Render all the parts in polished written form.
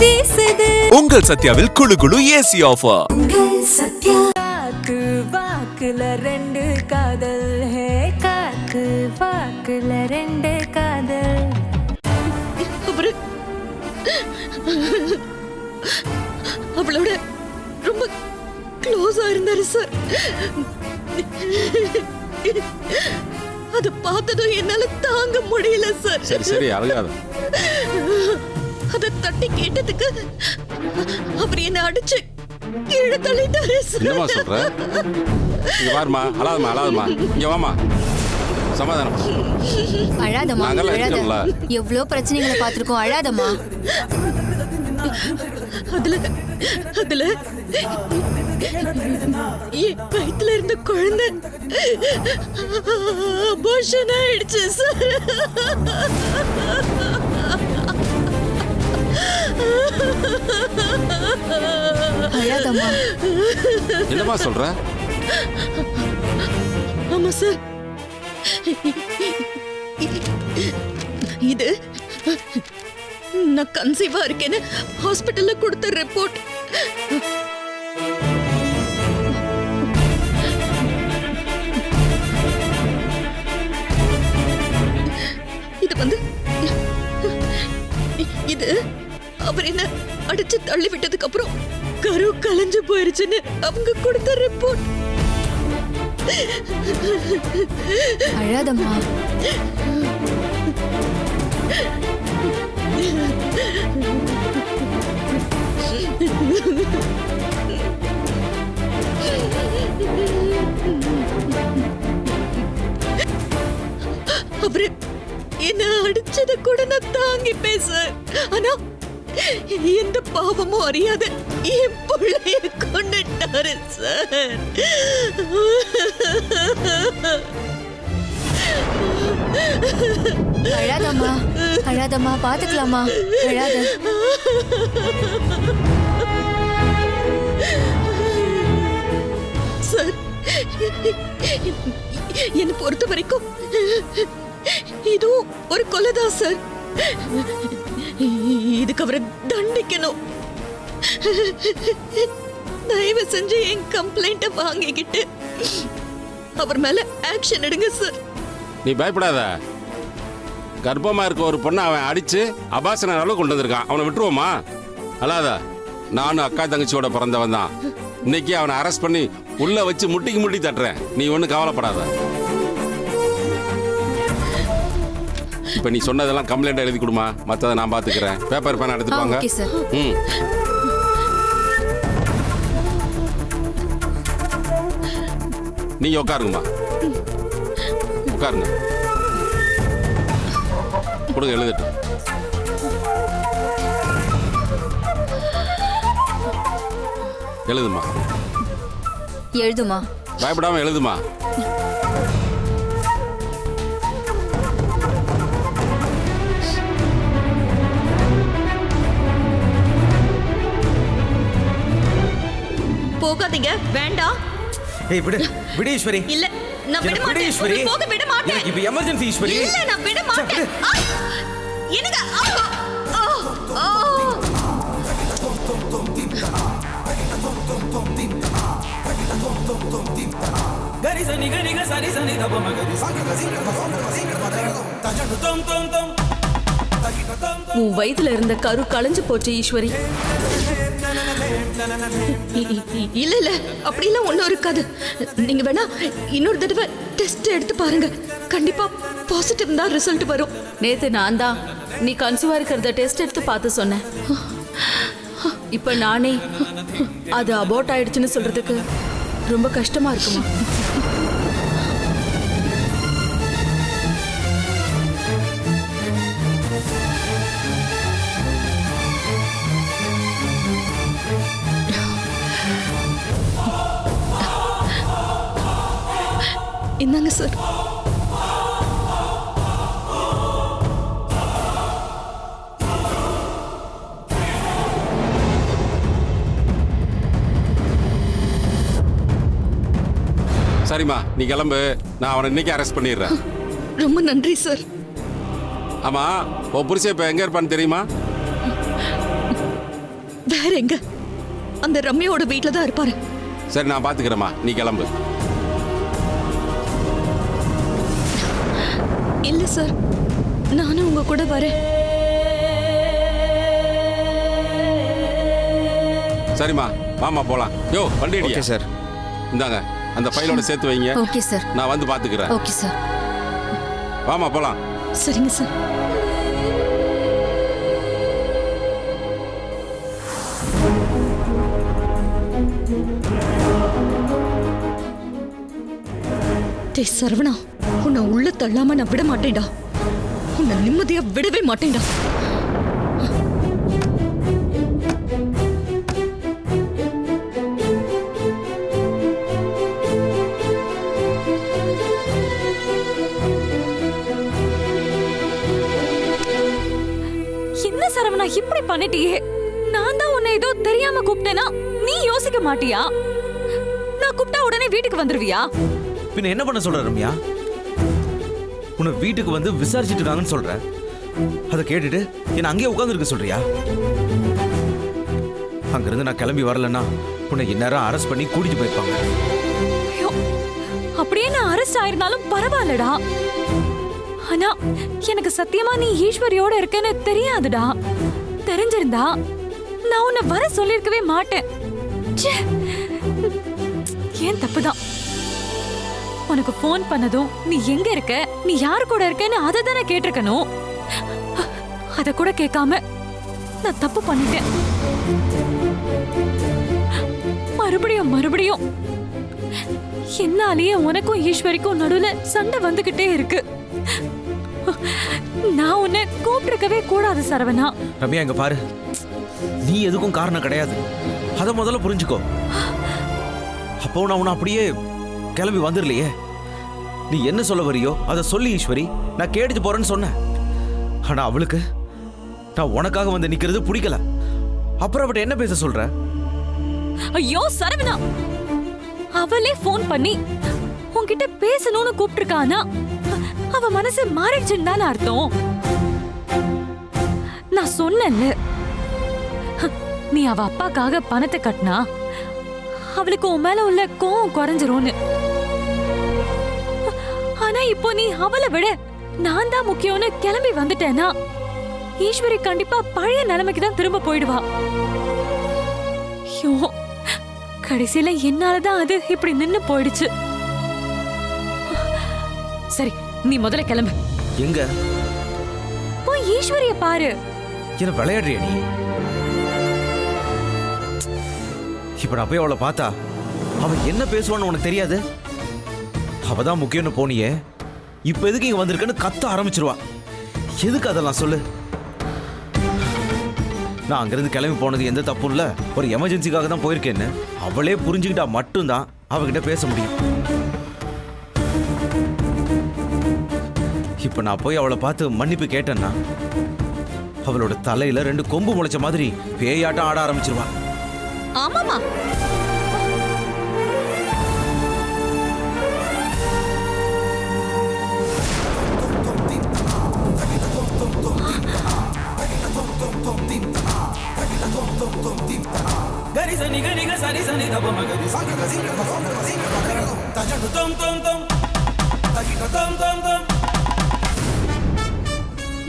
வீசுது. உங்கள் சத்யாவில் குளு குளு ஏசி ஆஃபர். காத்து வாக்குல ரெண்டு காதல், ஹே காத்து வாக்குல ரெண்டு காதல். அவளோட ரொம்ப க்ளோஸா இருந்தாரு சார். அத பார்த்ததும் என்னால தாங்க முடியல சார். சரி சரி அழகாத. அத தட்டி கேட்டதுக்கு அவர் என்ன அடிச்சு கீழே தள்ளிட்டாரு சார். என்னமா சொல்ற? இங்க பாருமா, அழாதமா அழாதமா, இங்க வாமா, சமாதானம். அழாதம்மா, நாங்கெல்லாம் அழாத. இருக்கோம்ல. எவ்வளவு பிரச்சனைகளை பார்த்திருக்கோம், அழாதம்மா. அதுல அதுல என் வயித்துல இருந்த குழந்தை அபார்ஷன் ஆயிடுச்சு சார். அழாதம்மா. என்னமா சொல்ற? ஆமா சார், இது நான் கன்சீவா இருக்கேன்னு ஹாஸ்பிட்டல்ல கொடுத்த ரிப்போர்ட். இது அவர் என்ன அடிச்சு தள்ளி விட்டதுக்கு அப்புறம் கரு கலைஞ்சு போயிருச்சுன்னு அவங்க கொடுத்த ரிப்போர்ட். அழாதம்மா. அவரு என்ன அடிச்சத கூட நான் தாங்கிப்பேன் சார். ஆனா எந்த பாவமும் அறியாத என் பிள்ளைய கொண்டுட்டாரு சார். அழாதம்மா, அழாதம்மா, பாத்துக்கலாமா, அழாத. சார், என்னை பொறுத்த வரைக்கும் இதுவும் ஒரு கொலைதான் சார். இதுக்கு அவரை தண்டிக்கணும். தயவு செஞ்சு என் கம்ப்ளைண்ட வாங்கிக்கிட்டு அவர் மேல ஆக்ஷன் எடுங்க சார். நீ பயப்படாத. கர்ப்பமா இருக்க ஒரு பொண்ணை அவன் அடிச்சு அபாசன அளவு கொண்டு வந்திருக்கான். அவனை விட்டுருவோமா? அல்லாத. நானும் அக்கா தங்கச்சியோட பிறந்தவன் தான். இன்னைக்கு அவனை அரெஸ்ட் பண்ணி உள்ள வச்சு முட்டிக்கு முட்டி தட்டுறேன். நீ ஒன்றும் கவலைப்படாத. இப்ப நீ சொன்னதெல்லாம் கம்ப்ளைண்ட் எழுதி கொடுமா, மற்றதை நான் பாத்துக்கிறேன். பேப்பர் பேனா எடுத்துப்பாங்க. Okay sir. நீங்க உட்காருங்கம்மா, உட்காருங்க. கொடுங்க, எழுதிட்டு. எழுதுமா, எழுதுமா. பயப்படாம எழுதுமா. போகாதீங்க, வேண்டாம். ஏய் விடு, விடு ஈஸ்வரி. இல்ல, நான் விட விடு மாட்டேன். ஈஸ்வரி. போக விட மாட்டேன். எனக்கு இப்ப எமர்ஜென்சி ஈஸ்வரி. இல்ல, நான் விட மாட்டேன். என்னங்க? உன் வயித்துல இருந்த கரு களைஞ்சு போச்சு ஈஸ்வரி. இல்ல இல்ல, அப்படிலாம் ஒண்ணும் இருக்காது. நீங்க வேணா இன்னொரு தடவை டெஸ்ட் எடுத்து பாருங்க. கண்டிப்பா பாசிட்டிவ் தான் ரிசல்ட் வரும். நேத்து நான் தான் நீ கன்சீவா இருக்கிறத டெஸ்ட் எடுத்து பார்த்து சொன்னேன். இப்ப நானே அது அபோர்ட் ஆயிடுச்சுன்னு சொல்றதுக்கு ரொம்ப கஷ்டமா இருக்குமா? இந்தாங்க சார். சரிம்மா, நீ கிளம்பு. நான் அவனை இன்னைக்கு அரெஸ்ட் பண்ணிடுறேன். ரொம்ப நன்றி சார். ஆமா, உன் புருஷன் இப்ப எங்க இருப்பான்னு தெரியுமா? வேற எங்க? அந்த ரம்யாவோட வீட்ல தான் இருப்பாரு. சரி, நான் பாத்துக்கிறேம்மா, நீ கிளம்பு. இல்ல சார், நானும் உங்க கூட வரேன். சரிம்மா, வாமா போலாம். யோ, வண்டி ஓகே அடியா சார். இந்தாங்க, அந்த ஃபைலோட சேர்த்து வைங்க. Okay sir. நான் வந்து பாத்துக்கிறேன். Okay sir. வாமா போலாம். சரிங்க சார். டேய் சரவணா, உன்னை உள்ள தள்ளாம நான் விட மாட்டேன்டா. உன்னை நிம்மதியா விடவே மாட்டேன்டா. என்ன சரவணா இப்படி பண்ணிட்டியே? நான் தான் உன்னை ஏதோ தெரியாம கூப்பிட்டேனா நீ யோசிக்க மாட்டியா? நான் கூப்பிட்டா உடனே வீட்டுக்கு வந்துருவியா? பின்ன என்ன பண்ண சொல்ற ரம்யா? உன்னை வீட்டுக்கு வந்து விசாரிச்சுட்டு இருக்காங்கன்னு சொல்ற. அதை கேட்டுட்டு என்ன அங்கேயே உட்கார்ந்துருக்க சொல்றியா? அங்கிருந்து நான் கிளம்பி வரலன்னா உன்னை இந்நேரம் அரெஸ்ட் பண்ணி கூட்டிட்டு போயிருப்பாங்க. ஐயோ, அப்படியே நான் அரெஸ்ட் ஆயிருந்தாலும் பரவாயில்லடா. ஆனா எனக்கு சத்தியமா நீ ஈஸ்வரியோட இருக்கேன்னு தெரியாதுடா. தெரிஞ்சிருந்தா நான் உன்னை வர சொல்லிருக்கவே மாட்டேன். ச்சே, ஏன் தப்புதான். உனக்கு போன் பண்ணதும் நீ எங்க இருக்க, நீ யாரு கூட இருக்கேன்னு அதை தானே கேட்டிருக்கணும். அத கூட கேட்காம நான் தப்பு பண்ணிட்டேன். மறுபடியும் மறுபடியும் என்னாலேயே உனக்கும் ஈஸ்வரிக்கும் நடுவுல சண்டை வந்துகிட்டே இருக்கு. நான் உன்னை கூப்பிட்டிருக்கவே கூடாது சரவணா. ரம்யா, இங்க பாரு, நீ எதுக்கும் காரணம் கிடையாது. அதை முதல்ல புரிஞ்சுக்கோ. அப்போ நான் உன்னை அப்படியே கிளம்பி வந்துடலையே. நீ என்ன சொல்ல வரியோ அதை சொல்லி ஈஸ்வரி, நான் கேட்டுட்டு போறேன்னு சொன்னேன். ஆனா அவளுக்கு நான் உனக்காக வந்து நிக்கிறது பிடிக்கல. அப்புறம் அவட்ட என்ன பேச சொல்ற? ஐயோ சரவணா, அவளே போன் பண்ணி உன்கிட்ட பேசணும்னு கூப்பிட்டிருக்கானா அவ மனசு மாறிடுச்சுன்னு தானே அர்த்தம். நான் சொன்னேன்ல, நீ அவ அப்பாக்காக பணத்தை கட்டினா அவளுக்கு உன் மேல உள்ள கோவம் குறைஞ்சிரும்னு. ஆனா இப்போ நீ அவளை விட நான் தான் முக்கியம்னு கிளம்பி வந்துட்டேனா ஈஸ்வரி கண்டிப்பா பழைய நிலைமைக்கு தான் திரும்ப போயிடுவா. ஐயோ, கடைசியில என்னாலதான் அது இப்படி நின்னு போயிடுச்சு. சரி, நீ முதல்ல கிளம்பு. எங்க போய் ஈஸ்வரிய பாரு. என்ன விளையாடுறியா நீ? இப்ப நான் போய் அவளை பார்த்தா அவ என்ன பேசுவான்னு உனக்கு தெரியாது. அவதான் முக்கியம்னு போனியே, இப்ப எதுக்கு இங்க வந்திருக்கன்னு கத்த ஆரம்பிச்சிருவா. எதுக்கு அதெல்லாம் சொல்லு. நான் அங்கிருந்து கிளம்பி போனது எந்த தப்பும் இல்ல, ஒரு எமர்ஜென்சிக்காக தான் போயிருக்கேன்னு அவளே புரிஞ்சுக்கிட்டா மட்டும்தான் அவகிட்ட பேச முடியும். இப்ப நான் போய் அவளை பார்த்து மன்னிப்பு கேட்டேன்னா அவளோட தலையில 2 கொம்பு முளைச்ச மாதிரி பேயாட்டம் ஆட ஆரம்பிச்சிருவா. ஆமாமா,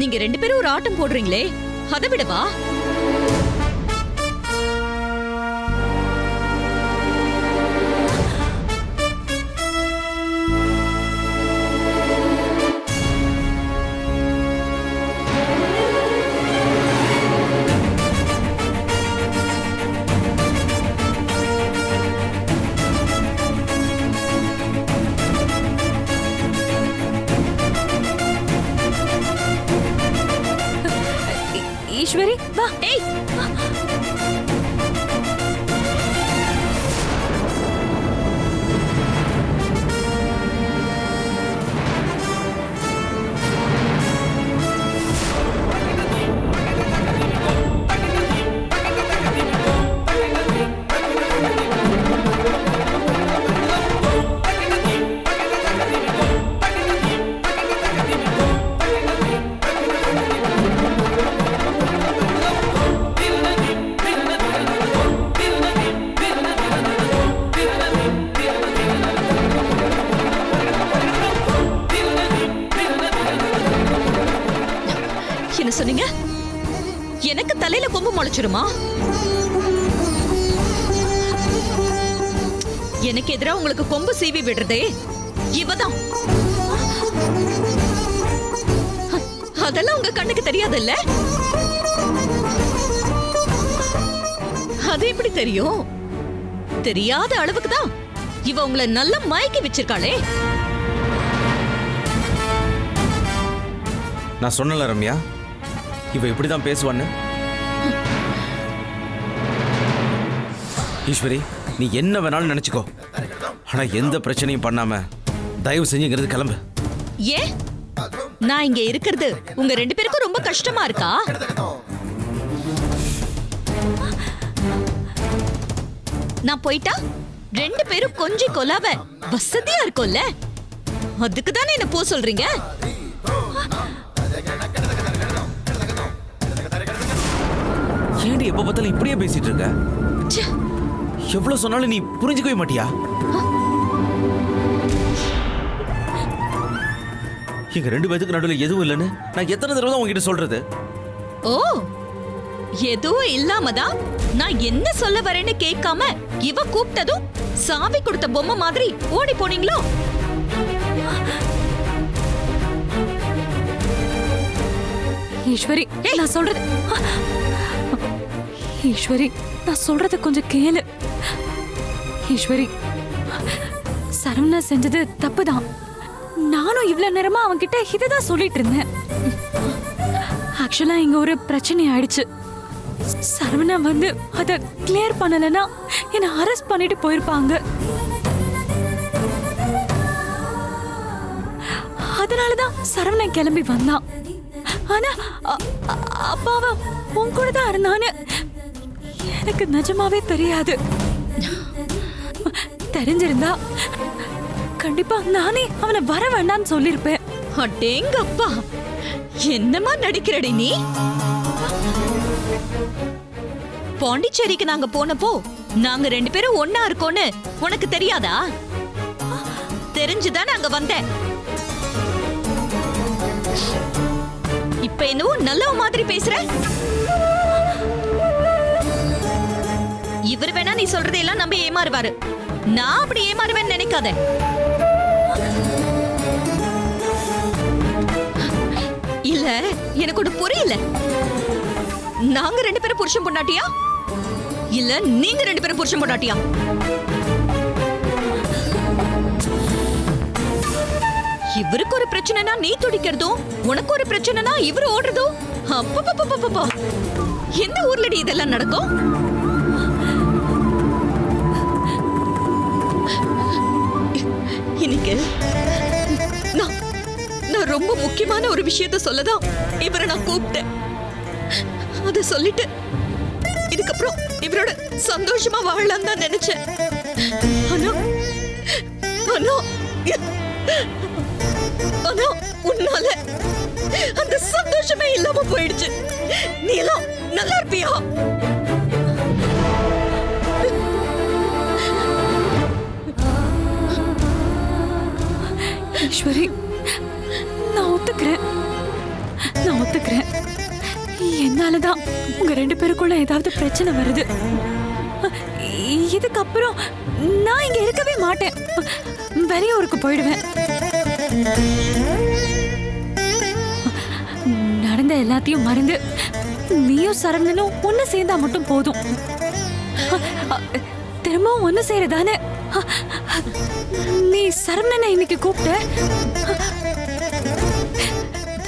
நீங்க 2 பேரும் ஒரு ஆட்டம் போடுறீங்களே, அதை விடவா? ஈஸ்வரி வா. ஏய், எனக்கு தலையில கொம்பு முளைச்சிருமா? எனக்கு எதிரா உங்களுக்கு கொம்பு சீவி விடுறதே இவதான். அதெல்லாம் உங்க கண்ணுக்கு தெரியாதுல்ல? அது எப்படி தெரியும்? தெரியாத அளவுக்கு தான் இவ உங்களை நல்லா மயக்கி வச்சிருக்காளே. நான் சொன்னல ரம்யா, இவ இப்படிதான் பேசுவான்னு. ஈஸ்வரி, நீ என்ன வேணாலும் நினைச்சுக்கோ, ஆனா எந்த பிரச்சனையும் பண்ணாம தயவு செஞ்சுங்கிறது கிளம்பு. ஏன் நான் இங்க இருக்கிறது உங்க 2 பேருக்கும் ரொம்ப கஷ்டமா இருக்கா? நான் போயிட்டா 2 பேரும் கொஞ்சம் கொலாவ வசதியா இருக்கும்ல, அதுக்கு தானே என்ன போ சொல்றீங்க? ஏன்டி எப்ப பார்த்தாலும் இப்படியே பேசிட்டு இருக்க? ச்சே, எவ்வளவு சொன்னாலும் நீ புரிஞ்சுக்கவே மாட்டியா? எங்க 2 பேத்துக்கு நடுவில் எதுவும் இல்லைன்னு நான் எத்தனை தடவை தான் உங்ககிட்ட சொல்றது? ஓ, எதுவும் இல்லாமதான் நான் என்ன சொல்ல வரேன்னு கேட்காம இவ கூப்பிட்டதும் சாவி கொடுத்த பொம்மை மாதிரி ஓடி போனீங்களோ? ஈஸ்வரி, நான் சொல்றது ஈஸ்வரி, நான் சொல்றத கொஞ்சம் கேளு. ஈஸ்வரி, சரவணா செஞ்சது தப்புதான். நானும் இவ்வளவு நேரமா அவன்கிட்ட இதுதான் சொல்லிட்டு இருந்தேன். ஆக்சுவலா இங்க ஒரு பிரச்சனை ஆயிடுச்சு. சரவணா வந்து அத கிளியர் பண்ணலன்னா என்ன அரெஸ்ட் பண்ணிட்டு போயிருப்பாங்க. அதனாலதான் சரவணன் கிளம்பி வந்தான். ஆனா அப்பாவா உன் கூட தான் இருந்தான்னு எனக்கு நிஜமாவே தெரியாது. தெரிஞ்சிருந்தா கண்டிப்பா நானே அவனை வர வேண்டாம்னு சொல்லிருப்பேன். அடேங்கப்பா, என்னமா நடிக்கிறடி நீ? பாண்டிச்சேரிக்கு நாங்க போனப்போ நாங்க 2 பேரும் ஒன்னா இருக்கோன்னு உனக்கு தெரியாதா? தெரிஞ்சுதான் நாங்க வந்தேன். இப்ப என்னவோ நல்ல மாதிரி பேசுற. இவர் வேணா நீ சொல்றதையெல்லாம் நம்பி ஏமாறுவாரு. நான் அப்படி ஏமாறுவேன்னு நினைக்காத. இல்ல, எனக்கு ஒண்ணு புரியல. நாங்க 2 பேரும் புருஷன் பொண்டாட்டியா இல்ல நீங்க 2 பேரும் புருஷன் பொண்டாட்டியா? இவருக்கு ஒரு பிரச்சனைனா நீ துடிக்கிறதும், உனக்கு ஒரு பிரச்சனைனா இவரு ஓடுறதும். அப்பப்பப்பப்பப்பா, எந்த ஊர்லடி இதெல்லாம் நடக்கும்? இன்னைக்கு நான் ரொம்ப முக்கியமான ஒரு விஷயத்த சொல்லதான் இவரை நான் கூப்பிட்டேன். அத சொல்லிட்டு இதுக்கப்புறம் இவரோட சந்தோஷமா வாழலாம் தான் நினைச்சேன். ஆனா ஆனா உன்னால அந்த சந்தோஷமே இல்லாம போயிடுச்சு. நீ எல்லாம் நல்லா இருப்பியா? ஈஸ்வரி, நான் ஒத்துக்கிறேன். என்னாலதான் உங்க 2 பேருக்குள்ள ஏதாவது பிரச்சனை வருது. இதுக்கப்புறம் நான் இங்க இருக்கவே மாட்டேன். வெளியூருக்கு போயிடுவேன். நடந்த எல்லாத்தையும் மறந்து நீயும் சரவணனும் ஒண்ணு சேர்ந்தா மட்டும் போதும். திரும்பவும் ஒண்ணு சேரதானே? நீ சரவணனை இன்னைக்கு கூப்பிட்ட.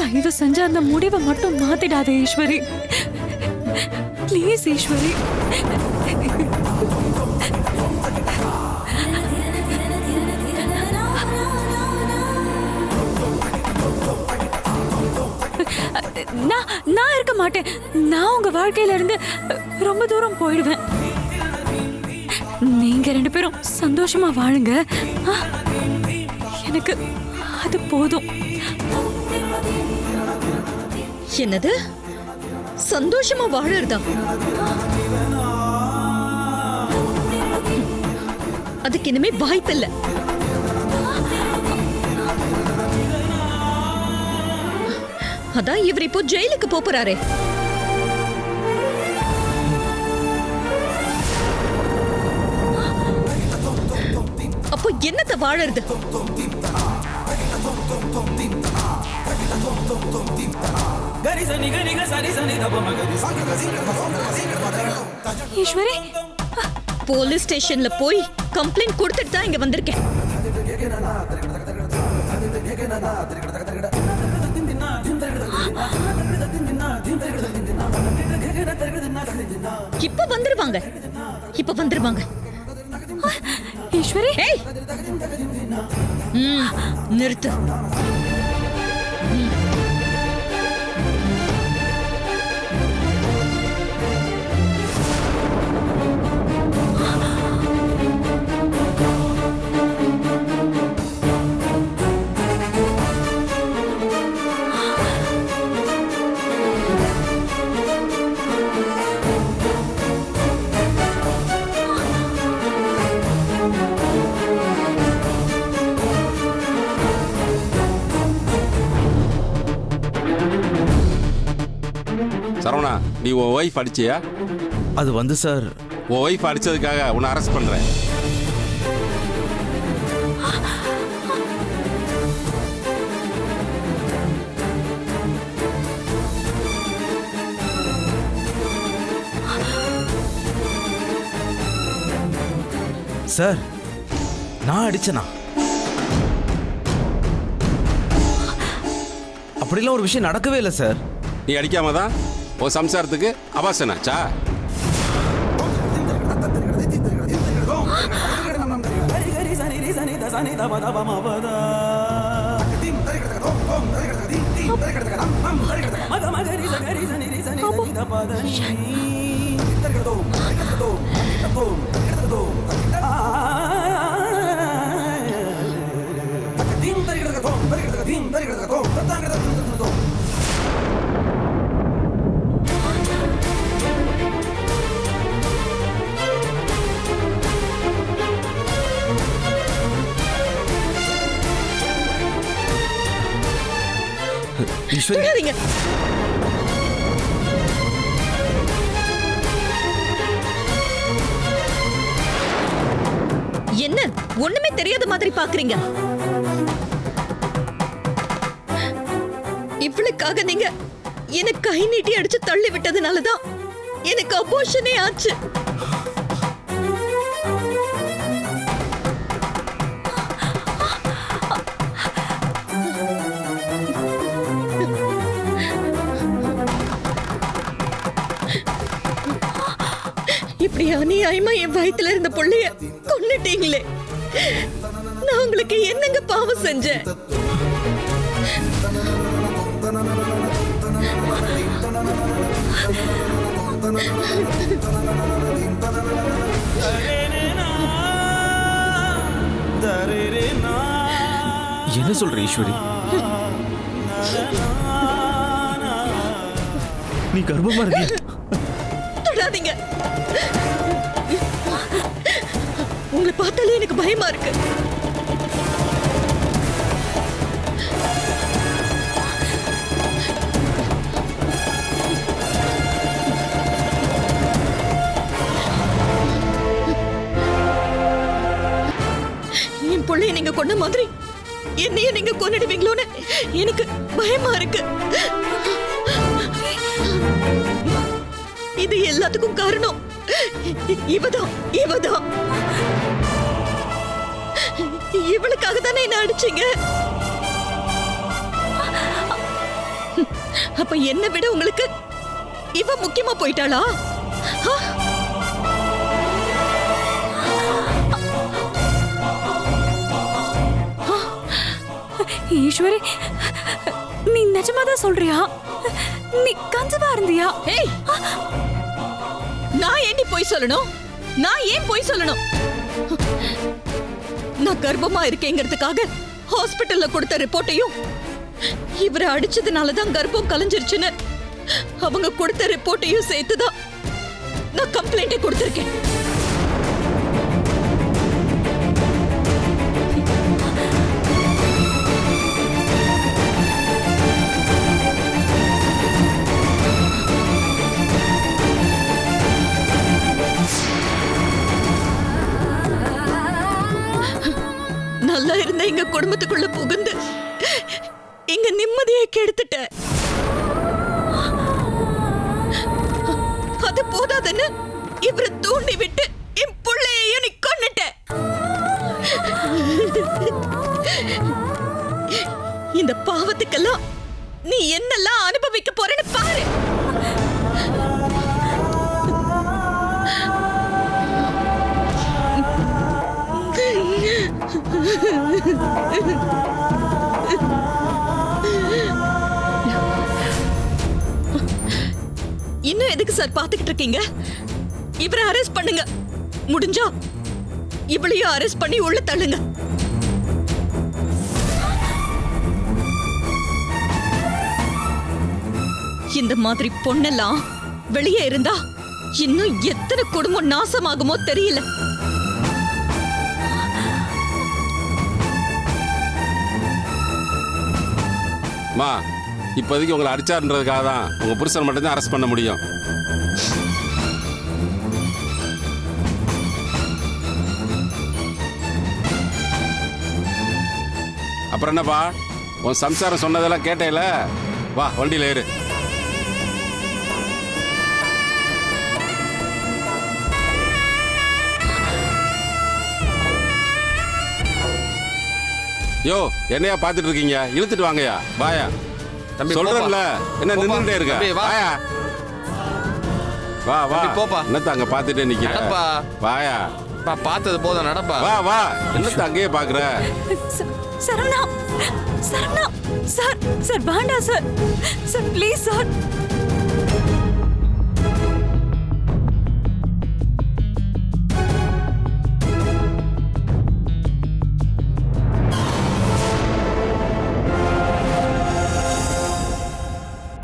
தயவு செஞ்சு அந்த முடிவை மட்டும் மாத்திடாத ஈஸ்வரி. ப்ளீஸ் ஈஸ்வரி. நான் இருக்க மாட்டேன். நான் உங்க வாழ்க்கையில இருந்து ரொம்ப தூரம் போயிடுவேன். நீங்க 2 பேரும் சந்தோஷமா வாழுங்க. எனக்கு அது போதும். என்னது சந்தோஷமா வாழறதா? அதுக்கு இனிமே வாய்ப்பில்லை. அதான் இவர் இப்போ ஜெயிலுக்கு போறாரே. அப்போ என்னத்த வாழறது? ஈஸ்வரி, போலீஸ் ஸ்டேஷன்ல போய் கம்ப்ளைண்ட் கொடுத்துட்டு தான் இங்க வந்திருக்கேன். இப்ப வந்துருவாங்க, இப்ப வந்துருவாங்க. ஈஸ்வரி, ஏய், நிறுத்து. சரவணா, நீ உன் ஒய்ஃப் அடிச்சியா? அது வந்து சார், உன் ஒய்ஃப் அடிச்சதுக்காக உன்னை அரெஸ்ட் பண்றேன். சார் நான் அடிச்சனா? அப்படிலாம் ஒரு விஷயம் நடக்கவே இல்லை சார். நீ அடிக்காம தான் உன் சம்சாரத்துக்கு அபாசன் ஆச்சா? ஈஸ்வரி, விடாதீங்க. என்ன ஒண்ணுமே தெரியாத மாதிரி பாக்குறீங்க? இவளுக்காக நீங்க எனக்கு கை நீட்டி அடிச்சு தள்ளி விட்டதுனாலதான் எனக்கு அபோஷனே ஆச்சு. இப்படி அநியாயமா என் வயித்துல இருந்த புள்ளைய கொன்னுட்டீங்களே. நான் உங்களுக்கு என்னங்க பாவம் செஞ்சேன்? என்ன சொல்ற ஈஸ்வரி? நீ கர்ப்பமா இருக்கியா? தொடாதீங்க. உங்களை பார்த்தாலே எனக்கு பயமா இருக்கு. என் பிள்ளைய நீங்க கொன்ன மாதிரி என்னையும் நீங்க கொன்னிடுவீங்களோன்னு எனக்கு பயமா இருக்கு. இது எல்லாத்துக்கும் காரணம் இவதான். இவளுக்காக தானே என்ன அடிச்சீங்க? அப்ப என்ன விட உங்களுக்கு இவ முக்கியமா போயிட்டாளா? ஈஸ்வரி, நீ நிஜமாதான் சொல்றியா? நீ கன்சீவா இருந்தியா? ஏய், நான் ஏண்டி போய் சொல்லணும்? நான் ஏன் போய் சொல்லணும்? நான் கர்ப்பமா இருக்கேங்கிறதுக்காக ஹாஸ்பிட்டல்ல கொடுத்த ரிப்போர்ட்டையும் இவரை அடிச்சதுனாலதான் கர்ப்பம் கலைஞ்சிருச்சுன்னு அவங்க கொடுத்த ரிப்போர்ட்டையும் சேர்த்துதான் நான் கம்ப்ளைண்டே கொடுத்திருக்கேன். எங்க குடும்பத்துக்குள்ள புகுந்து எங்க நிம்மதியை கெடுத்துட்ட. அது போதாதுன்னு இவரை தூண்டி விட்டு என் புள்ளையையும் நீ கொன்னுட்ட. இந்த பாவத்துக்கெல்லாம் நீ என்னெல்லாம் அனுபவிக்க போறேன்னு பாரு. இன்னும் எதுக்கு சார் பாத்துக்கிட்டு இருக்கீங்க? இவரை அரெஸ்ட் பண்ணுங்க. முடிஞ்சா இவளையும் அரெஸ்ட் பண்ணி உள்ள தள்ளுங்க. இந்த மாதிரி பொண்ணெல்லாம் வெளியே இருந்தா இன்னும் எத்தனை குடும்பம் நாசமாகுமோ தெரியல. மா இப்போதைக்கு உங்களை அடிச்சாருன்றதுக்காக தான் உங்க புருஷன் மட்டும்தான் அரெஸ்ட் பண்ண முடியும். அப்புறம் என்னப்பா, உன் சம்சாரம் சொன்னதெல்லாம் கேட்டேல? வா வண்டியில ஏறு. யோ என்னையா பாத்துட்டு இருக்கீங்க? இழுத்துட்டு வாங்கயா. வாயா தம்பி, சொல்றேன்ல, என்ன போப்பா. நின்னுட்டே இருக்க? தம்பி, வா. வாயா. வா வா தம்பி, போப்பா. என்னத்த அங்க பாத்துட்டே நிக்கிற? நடப்பா. வாயா. பார்த்தது போதும், நடப்பா. வா வா, என்னத்த அங்கேயே பாக்குற? சரவணா, சரவணா, சார் சார் வேண்டாம் சார், சார் ப்ளீஸ் சார்.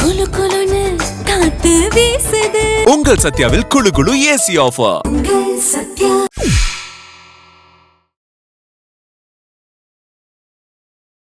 குலு குலுன்னு காத்து வீசுது. உங்கள் சத்யாவில் குளு குளு ஏசி ஆஃபர். சத்யா